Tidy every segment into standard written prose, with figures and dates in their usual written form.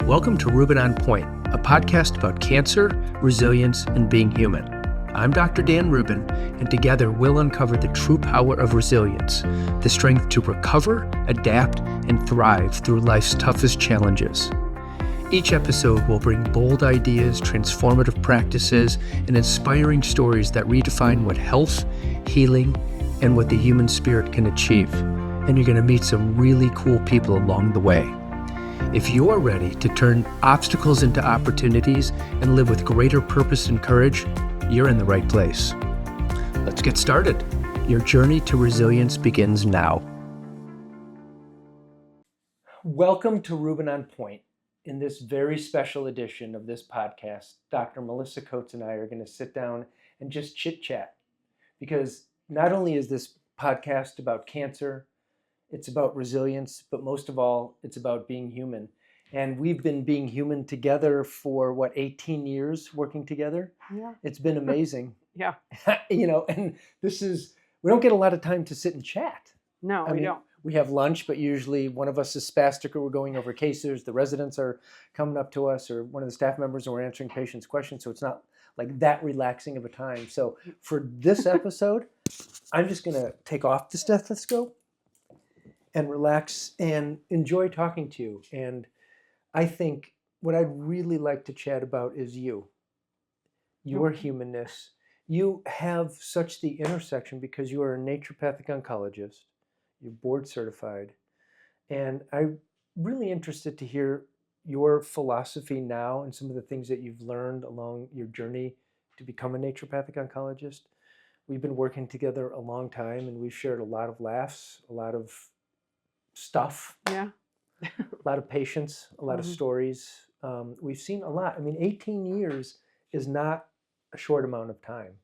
Welcome to Rubin On Point, a podcast about cancer, resilience, and being human. I'm Dr. Dan Rubin, and together we'll uncover the true power of resilience, the strength to recover, adapt, and thrive through life's toughest challenges. Each episode will bring bold ideas, transformative practices, and inspiring stories that redefine what health, healing, and what the human spirit can achieve. And you're going to meet some really cool people along the way. If you're ready to turn obstacles into opportunities and live with greater purpose and courage, you're in the right place. Let's get started. Your journey to resilience begins now. Welcome to Rubin On Point. In this very special edition of this podcast, Dr. Melissa Coates and I are going to sit down and just chit-chat. Because not only is this podcast about cancer, it's about resilience, but most of all, it's about being human. And we've been being human together for, 18 years working together? Yeah. It's been amazing. Yeah. And we don't get a lot of time to sit and chat. No, we don't. We have lunch, but usually one of us is spastic or we're going over cases. The residents are coming up to us or one of the staff members and we're answering patients' questions. So it's not like that relaxing of a time. So for this episode, I'm just going to take off the stethoscope and relax and enjoy talking to you. And I think what I'd really like to chat about is your humanness. You have such the intersection because you are a naturopathic oncologist. You're board certified. And I'm really interested to hear your philosophy now and some of the things that you've learned along your journey to become a naturopathic oncologist. We've been working together a long time and we've shared a lot of laughs, a lot of stuff, Yeah. a lot of patience, a lot of stories. We've seen a lot. 18 years is not a short amount of time.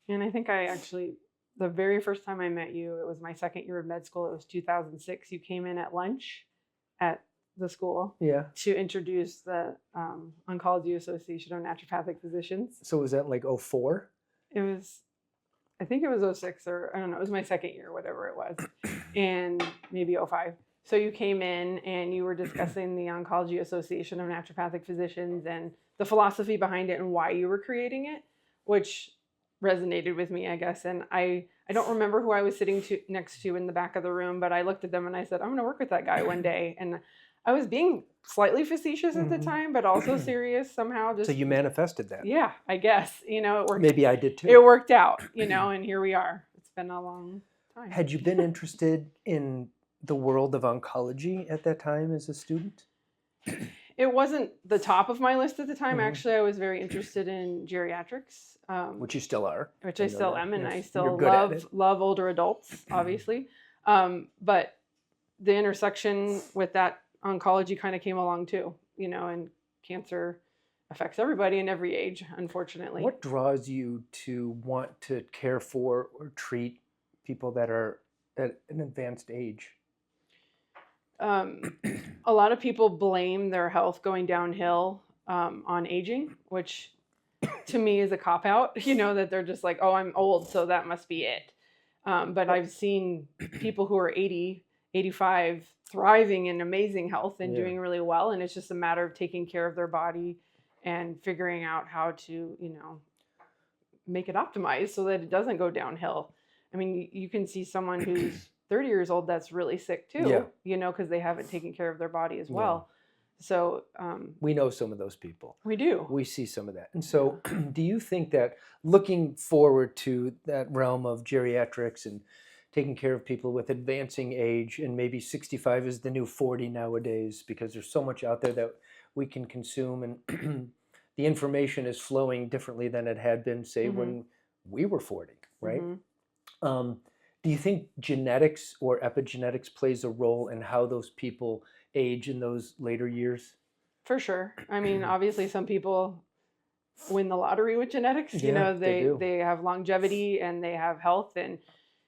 And I think the very first time I met you, it was my second year of med school. It was 2006. You came in at lunch at the school to introduce the Oncology Association of Naturopathic Physicians. So was that like 04? I think it was 06 or I don't know. It was my second year, whatever it was, and maybe 05. So you came in and you were discussing the Oncology Association of Naturopathic Physicians and the philosophy behind it and why you were creating it, which resonated with me, I guess. And I don't remember who I was sitting next to in the back of the room, but I looked at them and I said, I'm going to work with that guy one day. And I was being slightly facetious at the time, but also serious somehow. So you manifested that. Yeah, I guess. It worked. Maybe I did too. It worked out, and here we are. It's been a long time. Had you been interested in the world of oncology at that time as a student? It wasn't the top of my list at the time. Actually, I was very interested in geriatrics. Which you still are. Which I still am, and yes. I still love older adults, obviously. But the intersection with that oncology kind of came along too, and cancer affects everybody in every age, unfortunately. What draws you to want to care for or treat people that are at an advanced age? A lot of people blame their health going downhill on aging, which to me is a cop-out, that they're just like, oh, I'm old, so that must be it. But I've seen people who are 80, 85 thriving in amazing health and doing really well. And it's just a matter of taking care of their body and figuring out how to, make it optimized so that it doesn't go downhill. You can see someone who's 30 years old that's really sick too, because they haven't taken care of their body as well. So we know some of those people. We do. We see some of that. And so do you think that looking forward to that realm of geriatrics and taking care of people with advancing age, and maybe 65 is the new 40 nowadays because there's so much out there that we can consume and the information is flowing differently than it had been, say, when we were 40, right? Do you think genetics or epigenetics plays a role in how those people age in those later years? For sure. Obviously some people win the lottery with genetics. They have longevity and they have health. And,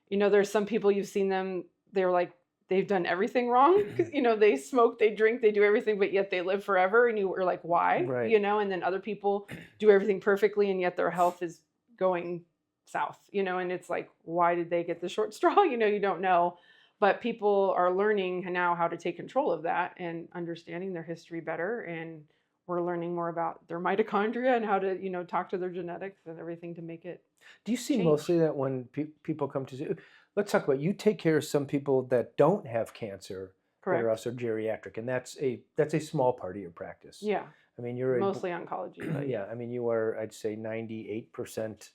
there's some people you've seen them, they're like, they've done everything wrong. Because, they smoke, they drink, they do everything, but yet they live forever. And you were like, why? Right. And then other people do everything perfectly and yet their health is going south, and it's like, why did they get the short straw? You don't know. But people are learning now how to take control of that and understanding their history better. And we're learning more about their mitochondria and how to, talk to their genetics and everything to make it Do you see change. mostly that when people come to you, let's talk about, you take care of some people that don't have cancer that are Correct. also geriatric, and that's a small part of your practice. Yeah. I mean, you're Mostly oncology. But yeah, I mean, you are, I'd say 98%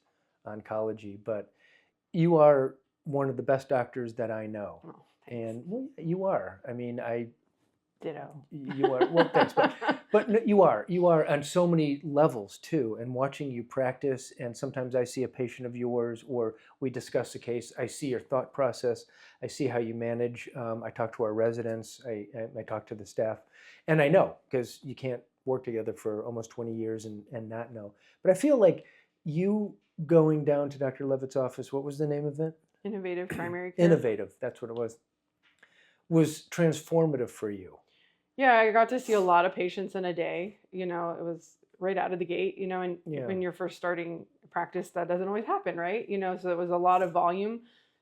oncology, but you are one of the best doctors that I know. Oh, thanks. And well, you are. I mean, Ditto. you are. Well, thanks, but no, you are on so many levels too. And watching you practice, and sometimes I see a patient of yours, or we discuss a case. I see your thought process. I see how you manage. I talk to our residents. I talk to the staff, and I know, because you can't work together for almost 20 years and not know. But I feel like you going down to Dr. Levitt's office, what was the name of it? Innovative primary care. Innovative, that's what it was transformative for you. Yeah, I got to see a lot of patients in a day. It was right out of the gate, and when you're first starting practice, that doesn't always happen, right? So it was a lot of volume,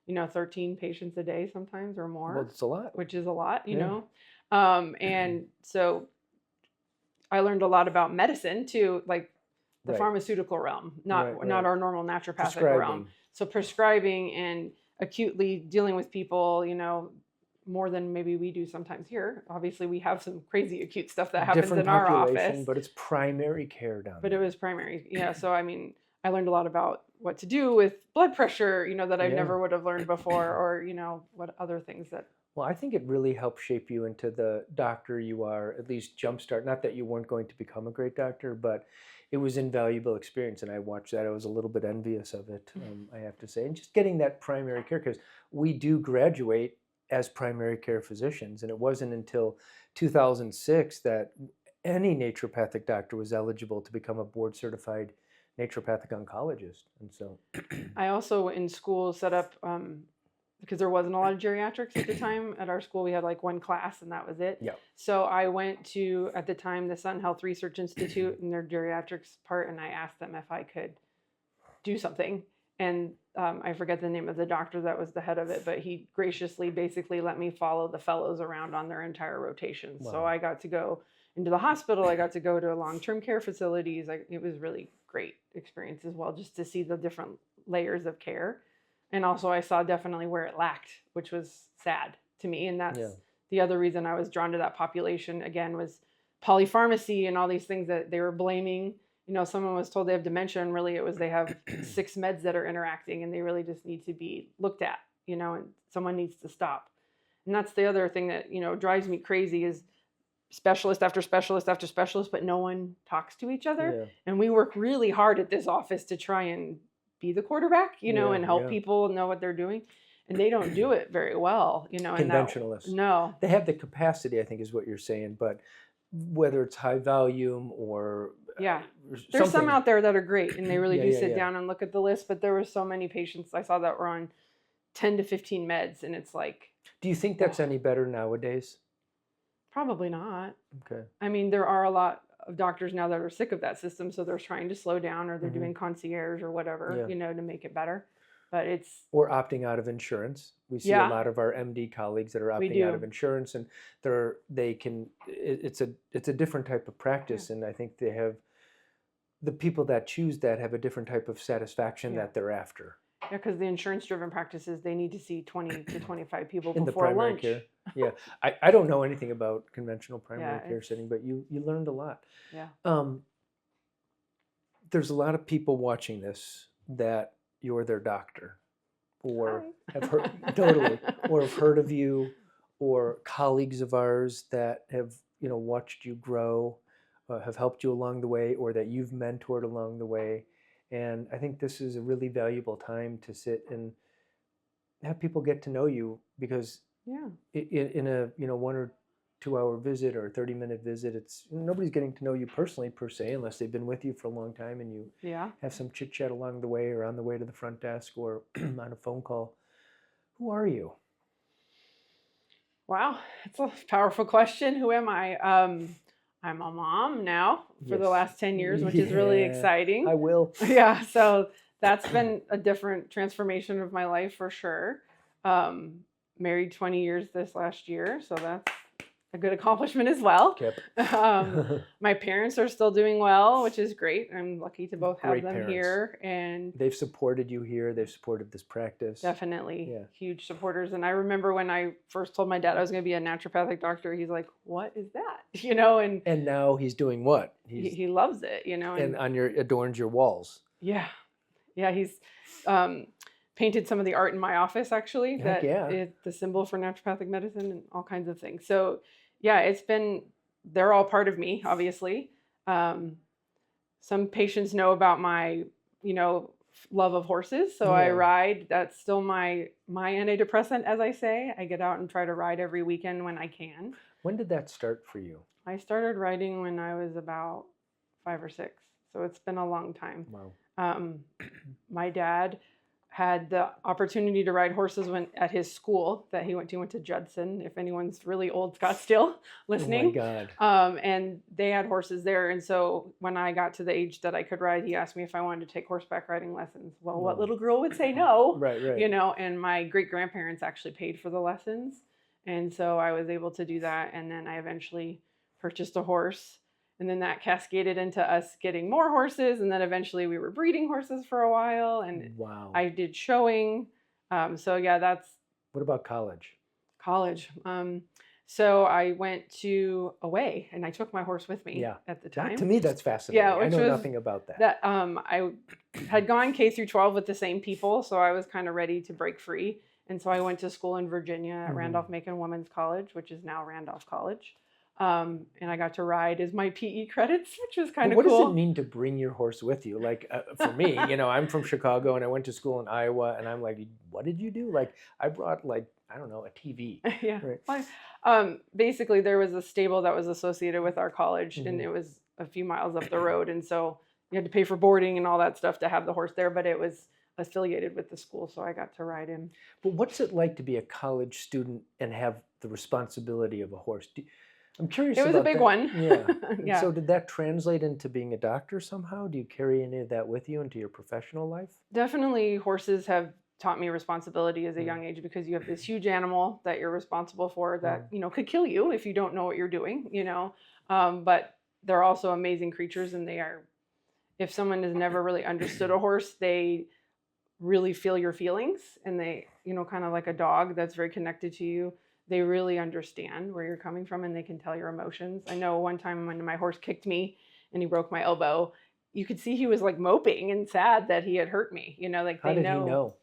13 patients a day sometimes or more. Well, it's a lot. Which is a lot, and so I learned a lot about medicine too, like the pharmaceutical realm, not our normal naturopathic realm. So prescribing and acutely dealing with people, more than maybe we do sometimes here. Obviously, we have some crazy acute stuff that happens in our office. But it's primary care down there. But it was primary, yeah. So I mean, I learned a lot about what to do with blood pressure, that I never would have learned before, or what other things that. Well, I think it really helped shape you into the doctor you are, at least jumpstart. Not that you weren't going to become a great doctor, but it was invaluable experience. And I watched that. I was a little bit envious of it, I have to say. And just getting that primary care, because we do graduate as primary care physicians. And it wasn't until 2006 that any naturopathic doctor was eligible to become a board certified naturopathic oncologist. And so I also in school set up, because there wasn't a lot of geriatrics at the time. At our school, we had like one class and that was it. Yeah. So I went to, at the time, the Sun Health Research Institute and their geriatrics part, and I asked them if I could do something. And I forget the name of the doctor that was the head of it, but he graciously basically let me follow the fellows around on their entire rotation. Wow. So I got to go into the hospital. I got to go to long-term care facilities. It was really great experience as well, just to see the different layers of care. And also I saw definitely where it lacked, which was sad to me. And that's the other reason I was drawn to that population again, was polypharmacy and all these things that they were blaming. Someone was told they have dementia, and really it was they have 6 meds that are interacting and they really just need to be looked at, and someone needs to stop. And that's the other thing that, drives me crazy is specialist after specialist after specialist, but no one talks to each other. Yeah. And we work really hard at this office to try and be the quarterback, and help people know what they're doing. And they don't do it very well, Conventionalists. No. They have the capacity, I think is what you're saying, but whether it's high volume or there's some out there that are great and they really do sit down and look at the list, but there were so many patients I saw that were on 10 to 15 meds, and it's like, do you think that's any better nowadays? Probably not. Okay. I mean, there are a lot of doctors now that are sick of that system, so they're trying to slow down, or they're doing concierge or whatever, to make it better. But it's or opting out of insurance. We see a lot of our MD colleagues that are opting out of insurance, and it's a different type of practice, and I think they have the people that choose that have a different type of satisfaction that they're after. Yeah, because the insurance-driven practices, they need to see 20 to 25 people in before the primary lunch. Care. Yeah, I don't know anything about conventional primary care setting, but you learned a lot. Yeah. There's a lot of people watching this that you're their doctor, or have heard or have heard of you, or colleagues of ours that have watched you grow, have helped you along the way, or that you've mentored along the way. And I think this is a really valuable time to sit and have people get to know you, because in a 1 or 2 hour visit or a 30-minute visit, it's nobody's getting to know you personally per se, unless they've been with you for a long time and you have some chit chat along the way, or on the way to the front desk, or on a phone call. Who are you? Wow, it's a powerful question. Who am I? I'm a mom now for the last 10 years, which is really exciting. I will. Yeah, so that's been a different transformation of my life for sure. married 20 years this last year, so that's a good accomplishment as well. My parents are still doing well, which is great. I'm lucky to both have them here, and they've supported you here. They've supported this practice. Definitely, huge supporters. And I remember when I first told my dad I was going to be a naturopathic doctor, he's like, "What is that?" You know, and now he's doing what? He loves it, you know, and adorns your walls. Yeah, he's painted some of the art in my office, actually. Heck yeah. It's the symbol for naturopathic medicine and all kinds of things. So yeah, they're all part of me, obviously. Some patients know about my, love of horses. So I ride. That's still my antidepressant, as I say. I get out and try to ride every weekend when I can. When did that start for you? I started riding when I was about 5 or 6. So it's been a long time. Wow. My dad had the opportunity to ride horses at his school that he went to Judson, if anyone's really old Scottsdale listening. Oh my God. And they had horses there. And so when I got to the age that I could ride, he asked me if I wanted to take horseback riding lessons. Well, what little girl would say no? Right. And my great-grandparents actually paid for the lessons. And so I was able to do that. And then I eventually purchased a horse. And then that cascaded into us getting more horses. And then eventually we were breeding horses for a while. And wow. I did showing. So yeah, that's... What about college? So I went away and I took my horse with me at the time. To me, that's fascinating. Yeah, I know nothing about that. I had gone K through 12 with the same people. So I was kind of ready to break free. And so I went to school in Virginia at Randolph-Macon Women's College, which is now Randolph College. And I got to ride as my PE credits, which was kind of cool. What does it mean to bring your horse with you? Like for me, I'm from Chicago and I went to school in Iowa, and I'm like, what did you do? Like I brought a TV. Yeah. Right. Basically, there was a stable that was associated with our college, and it was a few miles up the road, and so you had to pay for boarding and all that stuff to have the horse there, but it was affiliated with the school, so I got to ride him. But what's it like to be a college student and have the responsibility of a horse? I'm curious. It was a big one. Yeah. Yeah. So did that translate into being a doctor somehow? Do you carry any of that with you into your professional life? Definitely, horses have taught me responsibility as a young age, because you have this huge animal that you're responsible for that, could kill you if you don't know what you're doing, but they're also amazing creatures, and if someone has never really understood a horse, they really feel your feelings, and they, kind of like a dog that's very connected to you. They really understand where you're coming from, and they can tell your emotions. I know one time when my horse kicked me and he broke my elbow, you could see he was like moping and sad that he had hurt me. How did he know?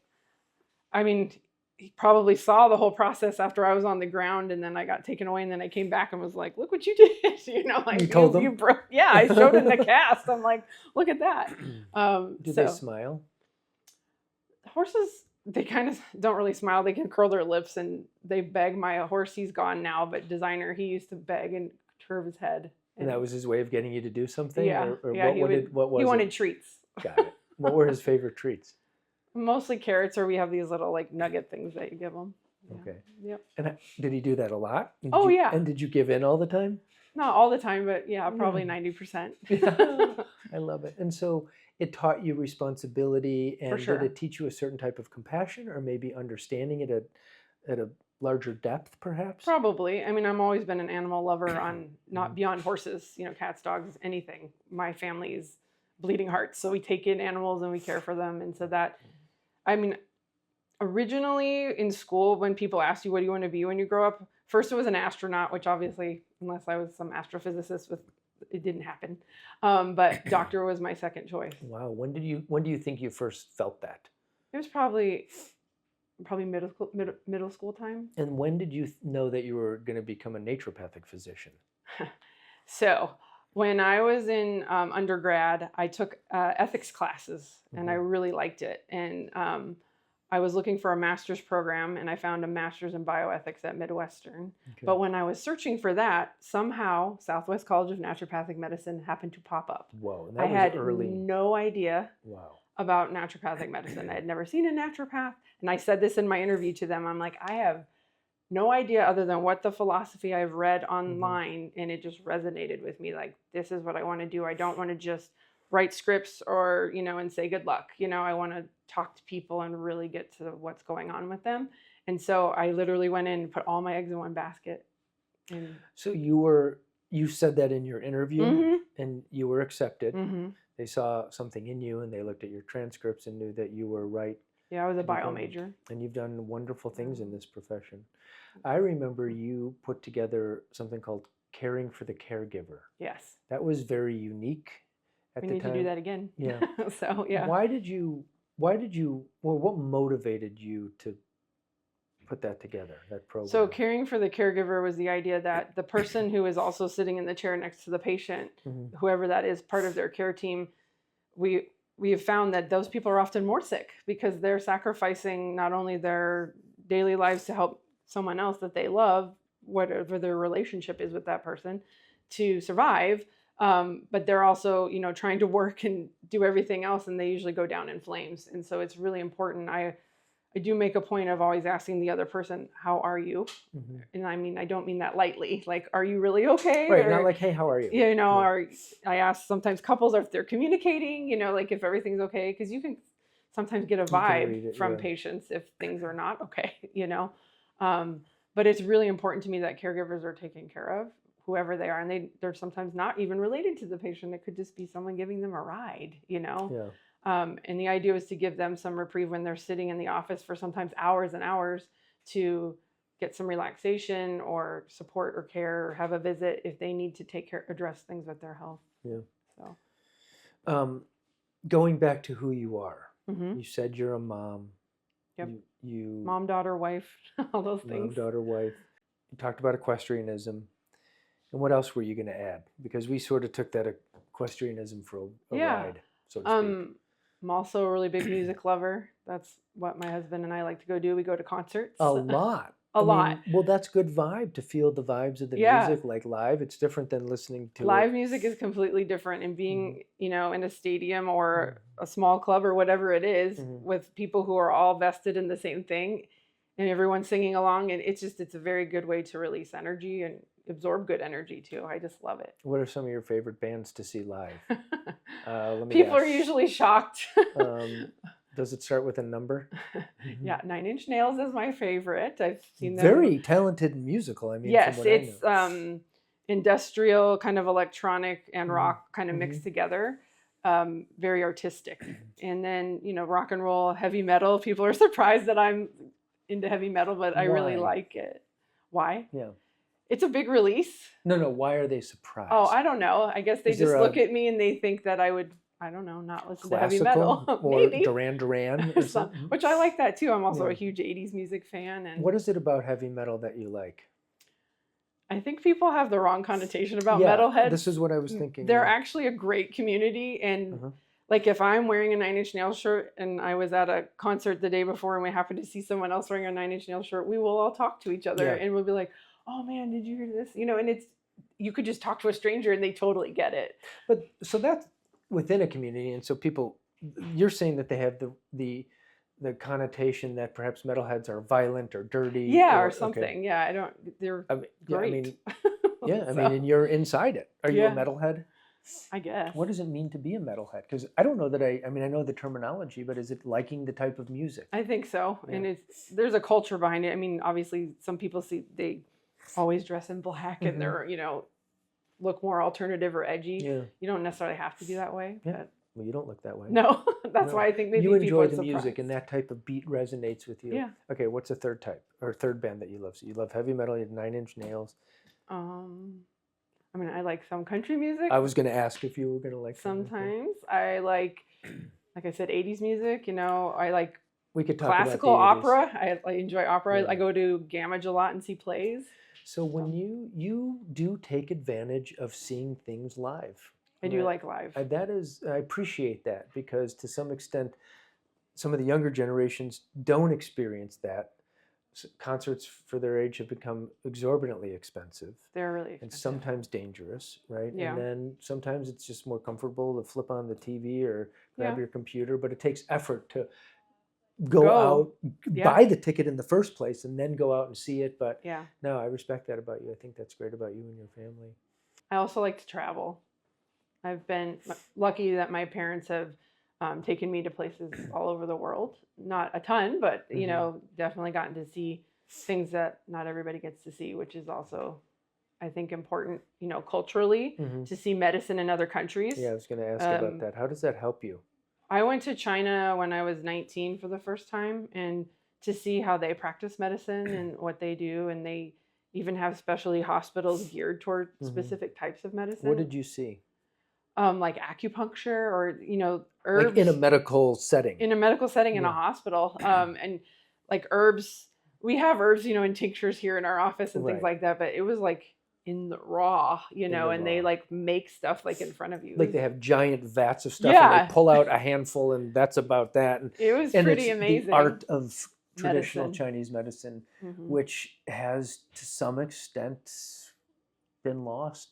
I mean, he probably saw the whole process after I was on the ground, and then I got taken away, and then I came back and was like, "Look what you did!" You told them? You broke. Yeah, I showed him the cast. I'm like, "Look at that." Do they smile? Horses, they kind of don't really smile. They can curl their lips, and they beg. My horse, he's gone now, but Designer, he used to beg and curve his head. And that was his way of getting you to do something? Yeah. What was he it? wanted treats. Got it. What were his favorite treats? Mostly carrots, or we have these little nugget things that you give them. Yeah. Okay. Yep. And did he do that a lot? Yeah. And did you give in all the time? Not all the time, but yeah, probably 90%. I love it. And so it taught you responsibility, and sure. did it teach you a certain type of compassion, or maybe understanding it at a larger depth, perhaps? Probably. I mean, I've always been an animal lover, on not beyond horses, cats, dogs, anything. My family is bleeding hearts, so we take in animals and we care for them. And so that, I mean, originally in school, when people asked you, what do you want to be when you grow up? First, it was an astronaut, which obviously, unless I was some astrophysicist, it didn't happen. But doctor was my second choice. Wow. When do you think you first felt that? It was probably middle school time. And when did you know that you were going to become a naturopathic physician? So when I was in undergrad, I took ethics classes, and I really liked it. And I was looking for a master's program, and I found a master's in bioethics at Midwestern. Okay. But when I was searching for that, somehow Southwest College of Naturopathic Medicine happened to pop up. Whoa, I had no idea wow. about naturopathic medicine. I had never seen a naturopath. And I said this in my interview to them. I'm like, I have no idea other than what the philosophy I've read online, and it just resonated with me. Like, this is what I want to do. I don't want to just write scripts or, and say good luck. I want to talk to people and really get to what's going on with them. And so I literally went in and put all my eggs in one basket. And So you said that in your interview, Mhm. and you were accepted. Mhm. They saw something in you, and they looked at your transcripts and knew that you were right. Yeah, I was a to bio become- major. And you've done wonderful things in this profession. I remember you put together something called caring for the caregiver. Yes. That was very unique at We the need time. to do that again. Yeah. So, yeah. Why did you, well, what motivated you to put that together, that program? So caring for the caregiver was the idea that the person who is also sitting in the chair next to the patient, Mhm. whoever that is, part of their care team, we have found that those people are often more sick because they're sacrificing not only their daily lives to help someone else that they love, whatever their relationship is with that person, to survive, but they're also, trying to work and do everything else, and they usually go down in flames. And so it's really important. I do make a point of always asking the other person, how are you? Mhm. And I mean, I don't mean that lightly. Like, are you really okay? Right, Or, not like, hey, how are you? or I ask sometimes couples if they're communicating, like if everything's okay, because you can sometimes get a can vibe read it, from yeah. patients if things are not okay, But it's really important to me that caregivers are taken care of, whoever they are. And they're sometimes not even related to the patient. It could just be someone giving them a ride, Yeah. And the idea was to give them some reprieve when they're sitting in the office for sometimes hours and hours to get some relaxation or support or care or have a visit if they need to address things with their health. Yeah. So Going back to who you are, Mhm. you said you're a mom. Yep. You Mom, daughter, wife, all those mom, things. daughter, wife. You talked about equestrianism. And what else were you going to add? Because we sort of took that equestrianism for a Yeah. ride, so to speak. I'm also a really big music lover. That's what my husband and I like to go do. We go to concerts. A lot. A lot. Well, that's good vibe to feel the vibes of the Yeah. music, like live. It's different than listening to Live it. music is completely different, and being, in a stadium or a small club or whatever it is with people who are all vested in the same thing and everyone's singing along, and it's a very good way to release energy and absorb good energy too. I just love it. What are some of your favorite bands to see live? Let me People are guess. usually shocked. Does it start with a number? Yeah, 9 Inch Nails is my favorite. I've seen them. Very talented musical. I mean, yes, from what it's I know. Industrial, kind of electronic and rock kind of mixed together. Very artistic. And then, rock and roll, heavy metal. People are surprised that I'm into heavy metal, but I really Why? like it. Why? Yeah. It's a big release. No. Why are they surprised? Oh, I don't know. I guess they Is just there look at me and they think that I would, I don't know, not listen to heavy classical metal. or Maybe. Duran or something? Which I like that too. I'm also Yeah. a huge 80s music fan. And What is it about heavy metal that you like? I think people have the wrong connotation about Yeah, metalheads. this is what I was thinking. They're yeah. actually a great community. And like if I'm wearing a 9 Inch Nails shirt and I was at a concert the day before and we happen to see someone else wearing a 9 Inch Nails shirt, we will all talk to each other Yeah. and we'll be like, oh man, did you hear this? And you could just talk to a stranger and they totally get it. But so that's within a community, and so people, you're saying that they have the connotation that perhaps metalheads are violent or dirty. Yeah, or something. Okay. Yeah, they're great. I mean, and you're inside it. Are you a metalhead? I guess. What does it mean to be a metalhead? Because I don't know that I mean, I know the terminology, but is it liking the type of music? I think so. Yeah. And there's a culture behind it. I mean, obviously some people they always dress in black and they're, look more alternative or edgy. Yeah. You don't necessarily have to be that way. Yeah. But Well, you don't look that way. no, that's why I think maybe you people enjoy are the surprised. music, and that type of beat resonates with you. Yeah. Okay, what's a third type or third band that you love? So you love heavy metal. You have 9 Inch Nails. I mean, I like some country music. I was going to ask if you were going to like. Sometimes I like I said, 80s music. I like we could talk classical about the 80s. opera. I enjoy opera. Yeah. I go to Gamage a lot and see plays. So when you do take advantage of seeing things live. I do like live. I appreciate that, because to some extent, some of the younger generations don't experience that. Concerts for their age have become exorbitantly expensive. They're really expensive. And sometimes dangerous, right? Yeah. And then sometimes it's just more comfortable to flip on the TV or grab your computer, but it takes effort to go out, buy the ticket in the first place, and then go out and see it. But no, I respect that about you. I think that's great about you and your family. I also like to travel. I've been lucky that my parents have taken me to places all over the world. Not a ton, but definitely gotten to see things that not everybody gets to see, which is also, I think, important, culturally, to see medicine in other countries. Yeah, I was going to ask about that. How does that help you? I went to China when I was 19 for the first time, and to see how they practice medicine and what they do, and they even have specialty hospitals geared toward specific types of medicine. What did you see? Like acupuncture or, herbs. Like in a medical setting. In a medical setting in a hospital. And like herbs, we have herbs, in tinctures here in our office and things like that, but it was like in the raw, they like make stuff like in front of you. Like they have giant vats of stuff and they pull out a handful and that's about that. And it was pretty amazing. The art of traditional Chinese medicine, which has to some extent been lost.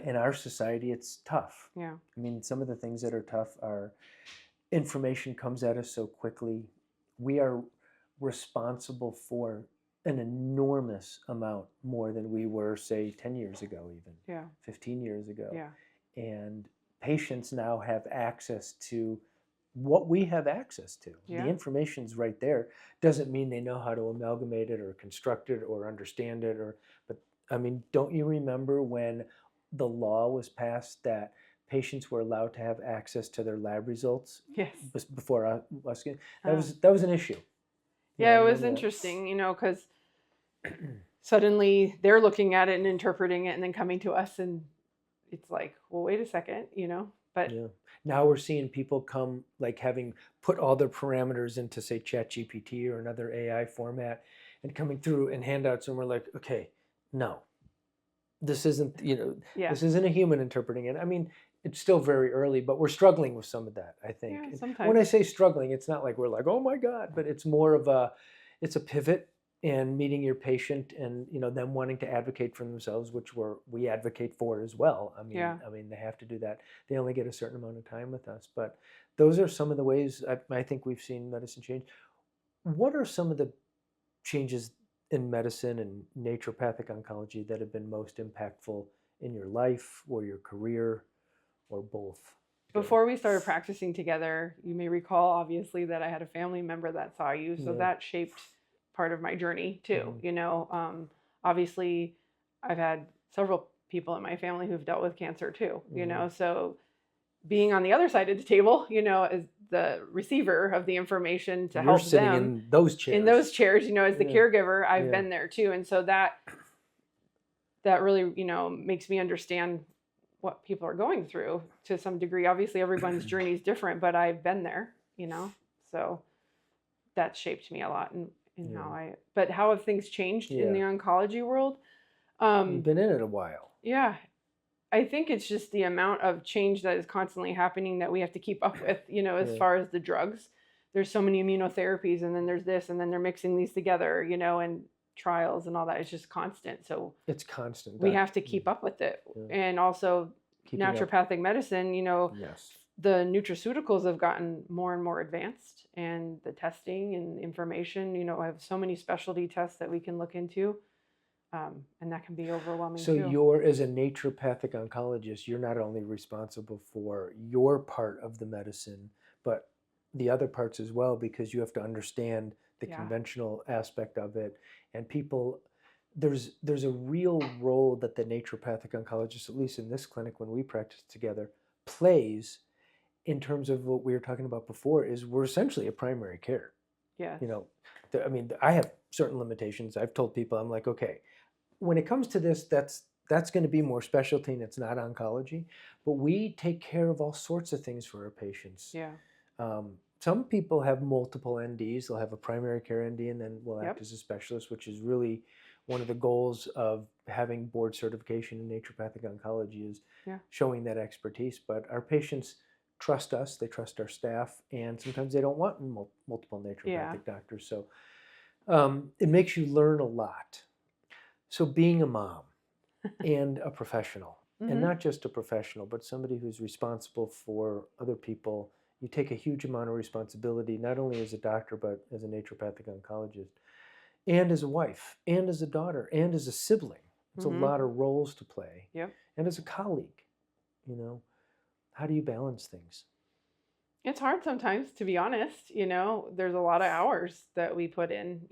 In our society, it's tough. Yeah. I mean, some of the things that are tough are information comes at us so quickly. We are responsible for an enormous amount more than we were, say, 10 years ago, even 15 years ago. Yeah. And patients now have access to what we have access to. Yeah. The information's right there. Doesn't mean they know how to amalgamate it or construct it or understand it. But I mean, don't you remember when the law was passed that patients were allowed to have access to their lab results? Yes. Before us, that was an issue. Yeah, it was interesting, because suddenly they're looking at it and interpreting it and then coming to us, and it's like, well, wait a second, but now we're seeing people come, like having put all their parameters into, say, ChatGPT or another AI format and coming through in handouts, and we're like, okay, no, this isn't, this isn't a human interpreting it. I mean, it's still very early, but we're struggling with some of that, I think. Yeah, sometimes. When I say struggling, it's not like we're like, oh my God, but it's more of it's a pivot and meeting your patient and, them wanting to advocate for themselves, which we advocate for as well. I mean, they have to do that. They only get a certain amount of time with us, but those are some of the ways I think we've seen medicine change. What are some of the changes in medicine and naturopathic oncology that have been most impactful in your life or your career or both? Before we started practicing together, you may recall, obviously, that I had a family member that saw you. So that shaped part of my journey too. Obviously, I've had several people in my family who've dealt with cancer too, so being on the other side of the table, as the receiver of the information to help sitting them in those chairs, as the caregiver, I've been there too. And so that really, makes me understand what people are going through to some degree. Obviously everyone's journey is different, but I've been there, so that shaped me a lot in how have things changed in the oncology world? You've been in it a while. Yeah. I think it's just the amount of change that is constantly happening that we have to keep up with, as far as the drugs. There's so many immunotherapies, and then there's this, and then they're mixing these together, and trials and all that. It's just constant. So it's constant. We have to keep up with it. And also naturopathic medicine, the nutraceuticals have gotten more and more advanced, and the testing and information, I have so many specialty tests that we can look into. And that can be overwhelming so too. As a naturopathic oncologist, you're not only responsible for your part of the medicine, but the other parts as well, because you have to understand the conventional aspect of it. And people, there's a real role that the naturopathic oncologist, at least in this clinic when we practice together, plays in terms of what we were talking about before, is we're essentially a primary care. Yeah. I have certain limitations. I've told people, I'm like, okay, when it comes to this, that's going to be more specialty and it's not oncology, but we take care of all sorts of things for our patients. Yeah. Some people have multiple NDs. They'll have a primary care ND and then will act as a specialist, which is really one of the goals of having board certification in naturopathic oncology, is showing that expertise. But our patients trust us, they trust our staff, and sometimes they don't want multiple naturopathic doctors. So it makes you learn a lot. So being a mom and a professional, and not just a professional, but somebody who's responsible for other people, you take a huge amount of responsibility, not only as a doctor, but as a naturopathic oncologist, and as a wife, and as a daughter, and as a sibling. It's a lot of roles to play. Yep. And as a colleague, How do you balance things? It's hard sometimes, to be honest. There's a lot of hours that we put in,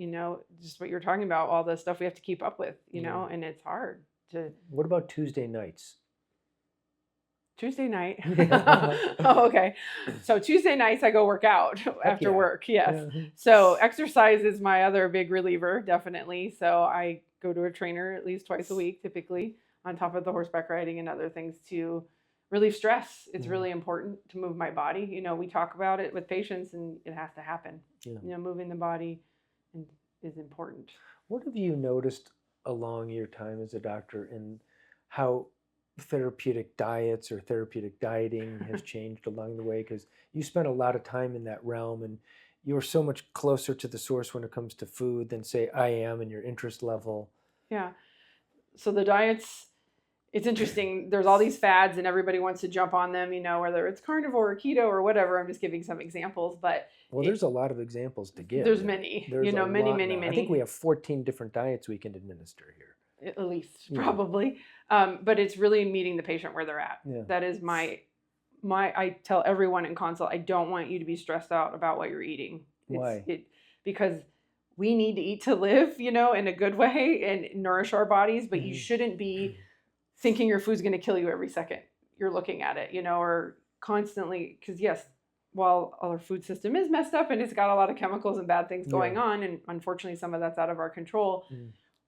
just what you're talking about, all the stuff we have to keep up with, and it's hard to. What about Tuesday nights? Tuesday night. Yeah. Oh, okay. So Tuesday nights I go work out after yeah. work. Yes. Yeah. So exercise is my other big reliever, definitely. So I go to a trainer at least twice a week, typically, on top of the horseback riding and other things to relieve stress. It's really important to move my body. We talk about it with patients and it has to happen. Yeah. Moving the body is important. What have you noticed along your time as a doctor in how therapeutic diets or therapeutic dieting has changed along the way? Because you spent a lot of time in that realm and you're so much closer to the source when it comes to food than say I am in your interest level. Yeah. So the diets, it's interesting. There's all these fads and everybody wants to jump on them, whether it's carnivore or keto or whatever. I'm just giving some examples, but there's a lot of examples to give. There's many, many. I think we have 14 different diets we can administer here. At least, probably. But it's really meeting the patient where they're at. Yeah. That is I tell everyone in consult, I don't want you to be stressed out about what you're eating. Why? Because we need to eat to live, in a good way and nourish our bodies, but you shouldn't be thinking your food's going to kill you every second you're looking at it, or constantly, because yes, while our food system is messed up and it's got a lot of chemicals and bad things going on, and unfortunately some of that's out of our control,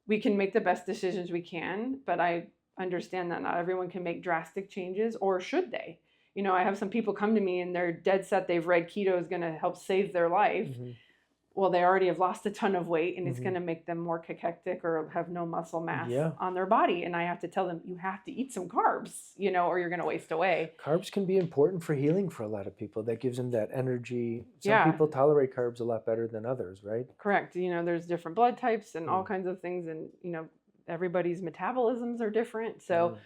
we can make the best decisions we can, but I understand that not everyone can make drastic changes, or should they? I have some people come to me and they're dead set, they've read keto is going to help save their life. Well, they already have lost a ton of weight and it's going to make them more cachectic or have no muscle mass on their body. And I have to tell them, you have to eat some carbs, or you're going to waste away. Carbs can be important for healing for a lot of people. That gives them that energy. Some people tolerate carbs a lot better than others, right? Correct. There's different blood types and all kinds of things. And, everybody's metabolisms are different. So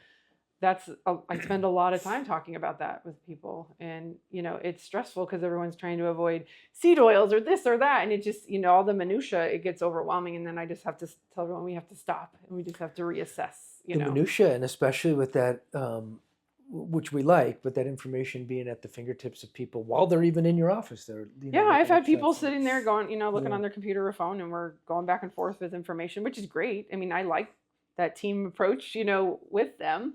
I spend a lot of time talking about that with people, and it's stressful because everyone's trying to avoid seed oils or this or that, and it just all the minutia, it gets overwhelming, and then I just have to tell everyone we have to stop and we just have to reassess. The minutia, and especially with that, which we like, but that information being at the fingertips of people while they're even in your office. I've had people sitting there going, looking on their computer or phone, and we're going back and forth with information, which is great. I mean, I like that team approach, with them.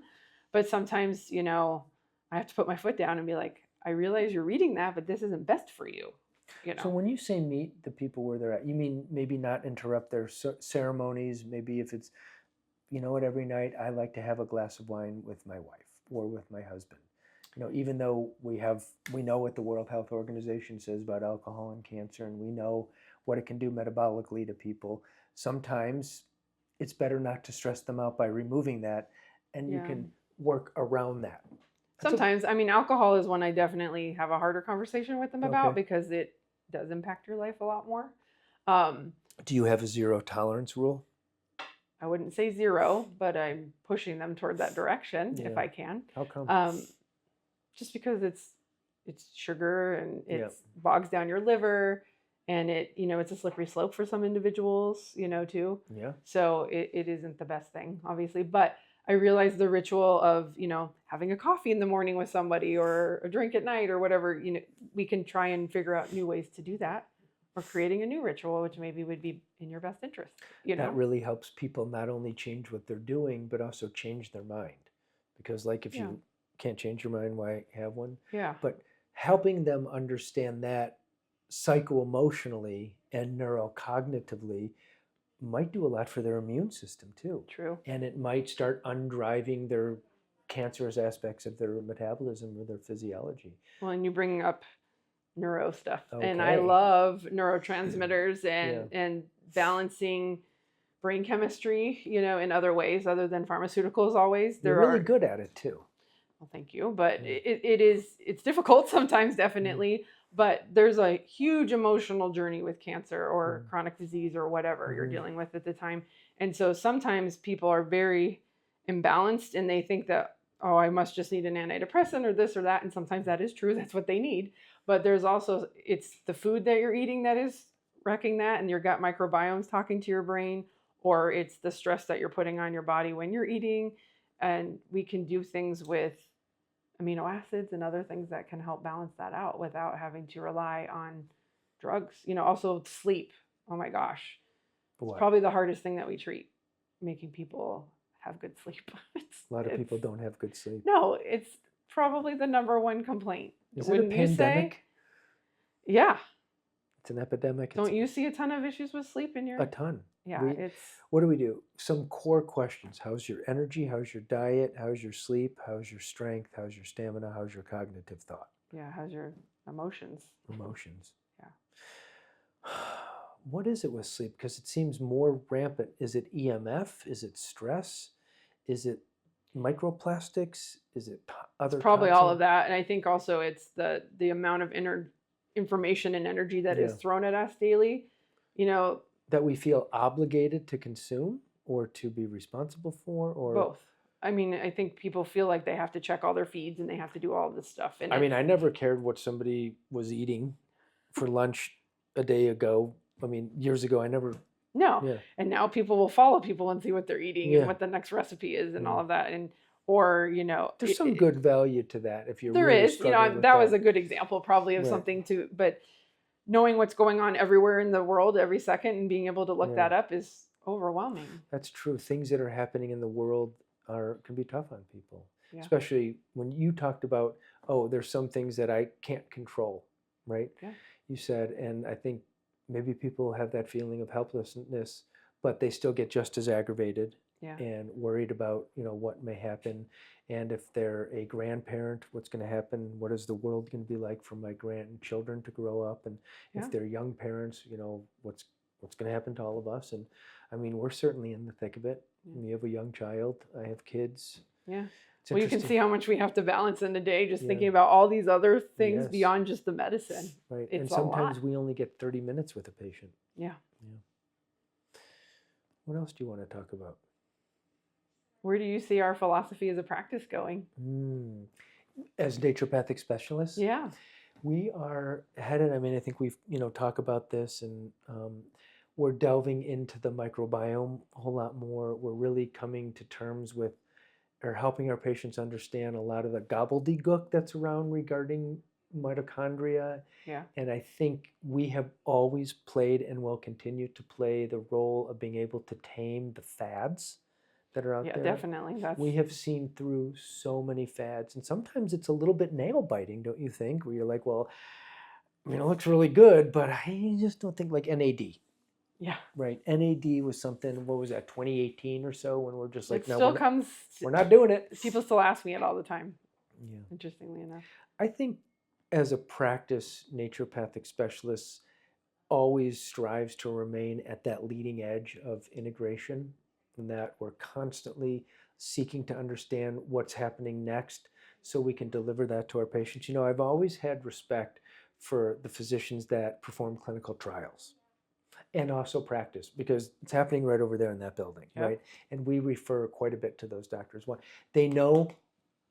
But sometimes, I have to put my foot down and be like, I realize you're reading that, but this isn't best for you. So when you say meet the people where they're at, you mean maybe not interrupt their ceremonies? Maybe if it's, every night I like to have a glass of wine with my wife or with my husband. Even though we know what the World Health Organization says about alcohol and cancer, and we know what it can do metabolically to people, sometimes it's better not to stress them out by removing that, and you can work around that. Sometimes, alcohol is one I definitely have a harder conversation with them about because it does impact your life a lot more. Do you have a zero tolerance rule? I wouldn't say zero, but I'm pushing them toward that direction if I can. How come? Just because it's sugar and it bogs down your liver, and it's a slippery slope for some individuals, too. Yeah. So it isn't the best thing, obviously, but I realize the ritual of, having a coffee in the morning with somebody or a drink at night or whatever, we can try and figure out new ways to do that, or creating a new ritual, which maybe would be in your best interest. That really helps people not only change what they're doing, but also change their mind. Because if you can't change your mind, why have one? Yeah. But helping them understand that psycho-emotionally and neurocognitively might do a lot for their immune system too. True. And it might start undriving their cancerous aspects of their metabolism or their physiology. Well, and you bring up neuro stuff, and I love neurotransmitters and balancing brain chemistry, in other ways other than pharmaceuticals always. They're really good at it too. Well, thank you. But it's difficult sometimes, definitely. But there's a huge emotional journey with cancer or chronic disease or whatever you're dealing with at the time. And so sometimes people are very imbalanced and they think that, oh, I must just need an antidepressant or this or that. And sometimes that is true. That's what they need. But there's also, it's the food that you're eating that is wrecking that, and your gut microbiome's talking to your brain, or it's the stress that you're putting on your body when you're eating. And we can do things with amino acids and other things that can help balance that out without having to rely on drugs. Also sleep. Oh my gosh. It's probably the hardest thing that we treat, making people have good sleep. A lot of people don't have good sleep. No, it's probably the number one complaint. Is it a pandemic? Yeah. It's an epidemic. Don't you see a ton of issues with sleep in your... A ton. Yeah, What do? Some core questions. How's your energy? How's your diet? How's your sleep? How's your strength? How's your stamina? How's your cognitive thought? Yeah, how's your emotions? Emotions. Yeah. What is it with sleep? Because it seems more rampant. Is it EMF? Is it stress? Is it microplastics? Is it other? It's probably all of that. And I think also it's the amount of information and energy that is thrown at us daily. That we feel obligated to consume or to be responsible for, or both. I mean, I think people feel like they have to check all their feeds and they have to do all this stuff. And I mean, I never cared what somebody was eating for lunch a day ago. I mean, years ago, I never. No. Yeah. And now people will follow people and see what they're eating and what the next recipe is and all of that. There's some good value to that if you're there really is. That was a good example probably of something to, but knowing what's going on everywhere in the world every second and being able to look that up is overwhelming. That's true. Things that are happening in the world can be tough on people, especially when you talked about, there's some things that I can't control, right? Yeah. You said, and I think maybe people have that feeling of helplessness, but they still get just as aggravated and worried about, what may happen. And if they're a grandparent, what's going to happen? What is the world going to be like for my grandchildren to grow up? And if they're young parents, what's going to happen to all of us? And I mean, we're certainly in the thick of it. You have a young child. I have kids. Yeah. Well, you can see how much we have to balance in a day, just thinking about all these other things beyond just the medicine. Right. And sometimes we only get 30 minutes with a patient. Yeah. What else do you want to talk about? Where do you see our philosophy as a practice going? As naturopathic specialists? Yeah. We are headed, I think we've, talked about this, and we're delving into the microbiome a whole lot more. We're really coming to terms with, or helping our patients understand a lot of the gobbledygook that's around regarding mitochondria. Yeah. And I think we have always played and will continue to play the role of being able to tame the fads that are out there. Yeah, definitely. We have seen through so many fads, and sometimes it's a little bit nail biting, don't you think? Where you're like, well, it looks really good, but I just don't think, like NAD. Yeah. Right. NAD was something, what was that, 2018 or so, when we're just like, we're not doing it. People still ask me it all the time. Yeah. Interestingly enough. I think as a practice, naturopathic specialists always strives to remain at that leading edge of integration, and that we're constantly seeking to understand what's happening next so we can deliver that to our patients. I've always had respect for the physicians that perform clinical trials and also practice, because it's happening right over there in that building, right? And we refer quite a bit to those doctors. They know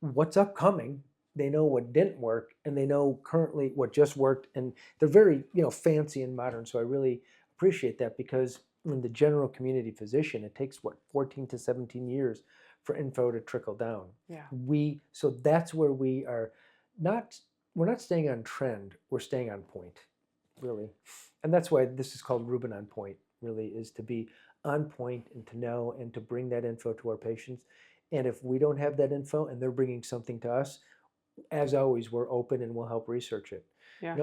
what's upcoming, they know what didn't work, and they know currently what just worked, and they're very, fancy and modern. So I really appreciate that, because in the general community physician, it takes 14 to 17 years for info to trickle down. Yeah. So that's where we are we're not staying on trend, we're staying on point, really. And that's why this is called Rubin On Point, really, is to be on point and to know and to bring that info to our patients. And if we don't have that info and they're bringing something to us, as always, we're open and we'll help research it. Yeah.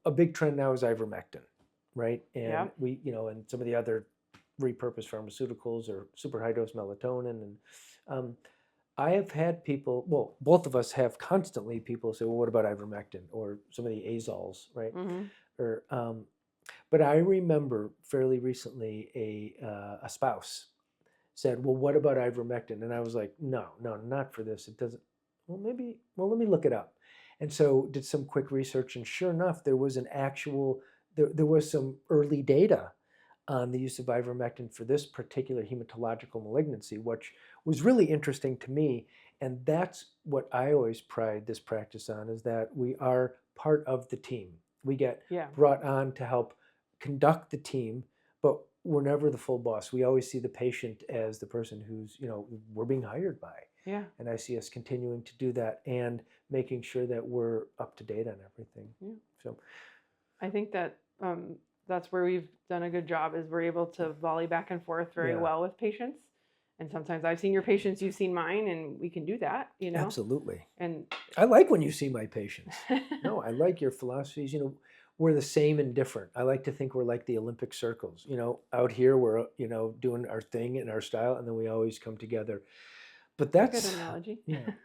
A big trend now is ivermectin, right? And we, and some of the other repurposed pharmaceuticals or super high dose melatonin. And I have had people, well, both of us have constantly people say, well, what about ivermectin or some of the azoles, right? Mm-hmm. But I remember fairly recently a spouse said, well, what about ivermectin? And I was like, no, not for this. It doesn't. Well, let me look it up. And so did some quick research, and sure enough, there was there was some early data on the use of ivermectin for this particular hematological malignancy, which was really interesting to me. And that's what I always pride this practice on, is that we are part of the team. We get brought on to help conduct the team, but we're never the full boss. We always see the patient as the person who's, we're being hired by. Yeah. And I see us continuing to do that and making sure that we're up to date on everything. Yeah. So I think that that's where we've done a good job, is we're able to volley back and forth very well with patients. And sometimes I've seen your patients, you've seen mine, and we can do that, you know? absolutely. And I like when you see my patients. No, I like your philosophies. You know, we're the same and different. I like to think we're like the Olympic circles. You know, out here we're, you know, doing our thing in our style, and then we always come together. But that's a that's good analogy.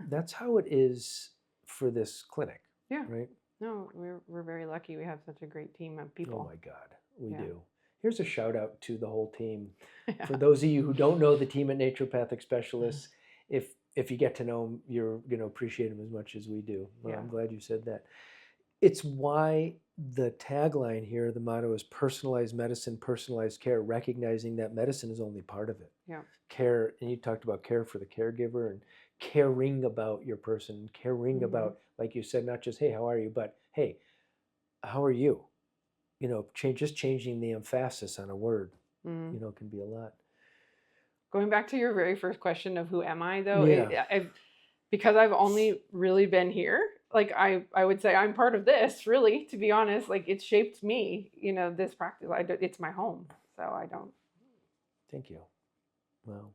that's how it is for this clinic. Yeah. Right. No, we're very lucky. We have such a great team of people. Oh my God, we Yeah. do. Here's a shout out to the whole team. Yeah. For those of you who don't know the team at Naturopathic Specialists, if you get to know them, you're going to appreciate them as much as we do. Well, Yeah. I'm glad you said that. It's why the tagline here, the motto is personalized medicine, personalized care, recognizing that medicine is only part of it. Yeah. Care, and you talked about care for the caregiver and caring about your person, caring about, like you said, not just, hey, how are you, but hey, how are you? You know, just changing the emphasis on a word, you know, can be a lot. Going back to your very first question of who am I, though, Yeah. because I've only really been here, like I would say I'm part of this, really, to be honest. Like, it's shaped me, you know, this practice. It's my home, so I don't. Thank you. Well,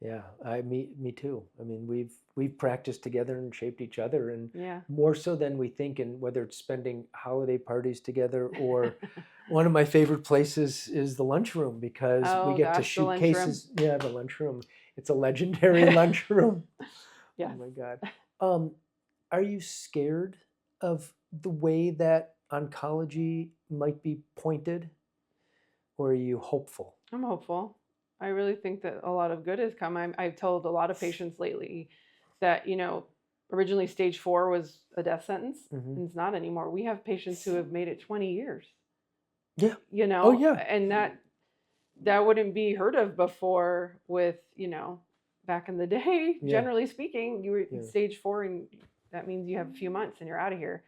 yeah, me too. I mean, we've practiced together and shaped each other, and more so than we think. And whether it's spending holiday parties together, or one of my favorite places is the lunchroom, because we get to shoot cases. Yeah, the lunchroom. It's a legendary lunchroom. Yeah. Oh my God. Are you scared of the way that oncology might be pointed, or are you hopeful? I'm hopeful. I really think that a lot of good has come. I've told a lot of patients lately that, you know, originally stage 4 was a death sentence, and it's not anymore. We have patients who have made it 20 years. Yeah. You know, oh, yeah. And that wouldn't be heard of before with, you know, back in the day, generally speaking, you were stage 4, and that means you have a few months and you're out of here.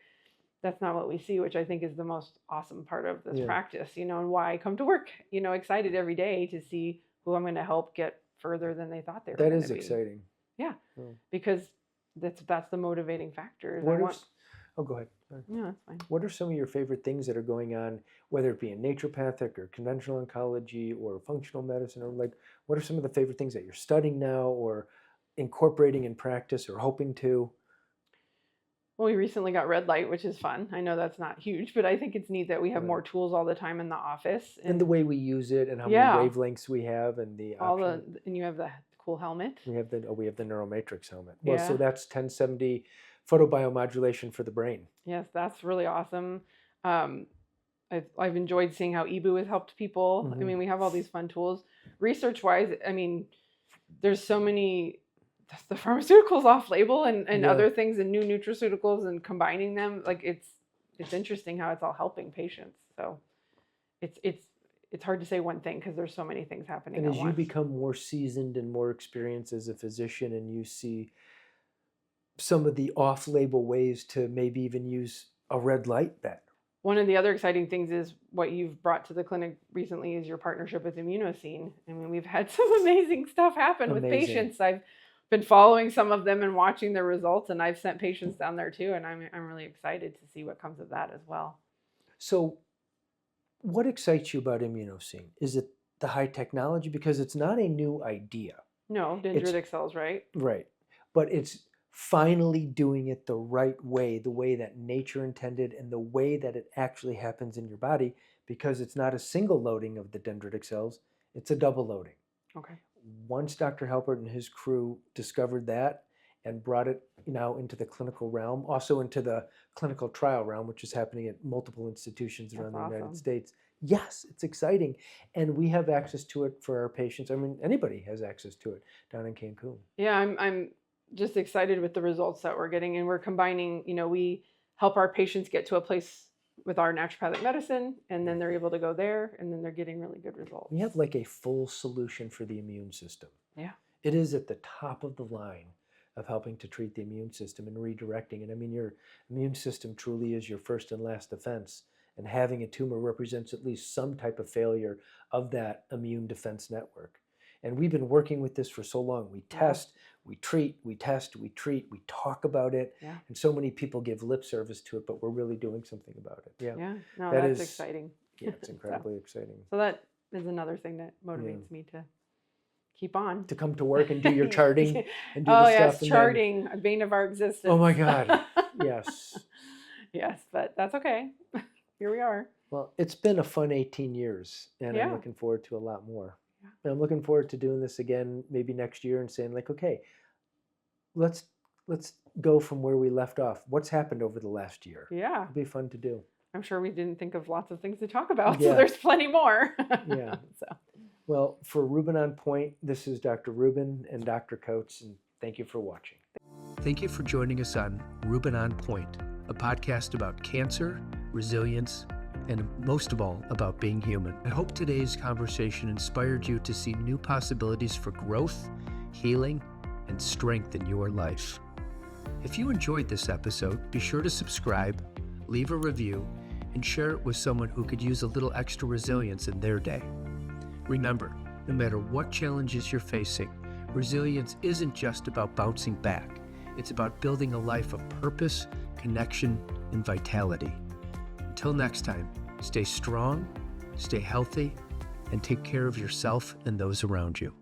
That's not what we see, which I think is the most awesome part of this practice, you know, and why I come to work, you know, excited every day to see who I'm going to help get further than they thought they were going to be. That is exciting. Yeah. Because that's the motivating factor. Oh, go ahead. Yeah, that's fine. What are some of your favorite things that are going on, whether it be in naturopathic or conventional oncology or functional medicine, or like, what are some of the favorite things that you're studying now or incorporating in practice or hoping to? Well, we recently got red light, which is fun. I know that's not huge, but I think it's neat that we have more tools all the time in the office. And the way we use it, and how many wavelengths we have, and the option. And you have the cool helmet. We have the Neuromatrix helmet. Well, so that's 1070 photobiomodulation for the brain. Yes, that's really awesome. I've enjoyed seeing how EBU has helped people. I mean, we have all these fun tools. Research-wise, I mean, there's so many. The pharmaceuticals off label and other things, and new nutraceuticals, and combining them, like it's interesting how it's all helping patients. So it's hard to say one thing, because there's so many things happening. And as you become more seasoned and more experienced as a physician, and you see some of the off-label ways to maybe even use a red light better. One of the other exciting things is what you've brought to the clinic recently is your partnership with Immunoscene. I mean, we've had some amazing stuff happen with patients. I've been following some of them and watching the results, and I've sent patients down there too, and I'm really excited to see what comes of that as well. So what excites you about Immunoscene? Is it the high technology? Because it's not a new idea. No, dendritic cells, right? Right. But it's finally doing it the right way, the way that nature intended, and the way that it actually happens in your body, because it's not a single loading of the dendritic cells, it's a double loading. Okay. Once Dr. Halpert and his crew discovered that and brought it now into the clinical realm, also into the clinical trial realm, which is happening at multiple institutions around the United States. Yes, it's exciting. And we have access to it for our patients. I mean, anybody has access to it down in Cancun. Yeah, I'm just excited with the results that we're getting. And we're combining, you know, we help our patients get to a place with our naturopathic medicine, and then they're able to go there, and then they're getting really good results. We have like a full solution for the immune system. Yeah. It is at the top of the line of helping to treat the immune system and redirecting it. I mean, your immune system truly is your first and last defense, and having a tumor represents at least some type of failure of that immune defense network. And we've been working with this for so long. We test, we treat, we test, we treat, we talk about it. Yeah. And so many people give lip service to it, but we're really doing something about it. Yeah. Yeah. No, That that's is- exciting. Yeah, it's incredibly exciting. So that is another thing that motivates me to keep on. To come to work and do your charting and do Oh, the yes, stuff. and charting, a bane of our existence. Oh my God. Yes. Yes, but that's okay. Here we are. Well, it's been a fun 18 years, and Yeah. I'm looking forward to a lot more. Yeah. And I'm looking forward to doing this again maybe next year and saying like, okay, let's go from where we left off. What's happened over the last year? Yeah. It'll be fun to do. I'm sure we didn't think of lots of things to talk about, Yeah. so there's plenty more. Yeah. So. Well, for Rubin On Point, this is Dr. Rubin and Dr. Coates, and thank you for watching. Thank you for joining us on Rubin On Point, a podcast about cancer, resilience, and most of all, about being human. I hope today's conversation inspired you to see new possibilities for growth, healing, and strength in your life. If you enjoyed this episode, be sure to subscribe, leave a review, and share it with someone who could use a little extra resilience in their day. Remember, no matter what challenges you're facing, resilience isn't just about bouncing back. It's about building a life of purpose, connection, and vitality. Until next time, stay strong, stay healthy, and take care of yourself and those around you.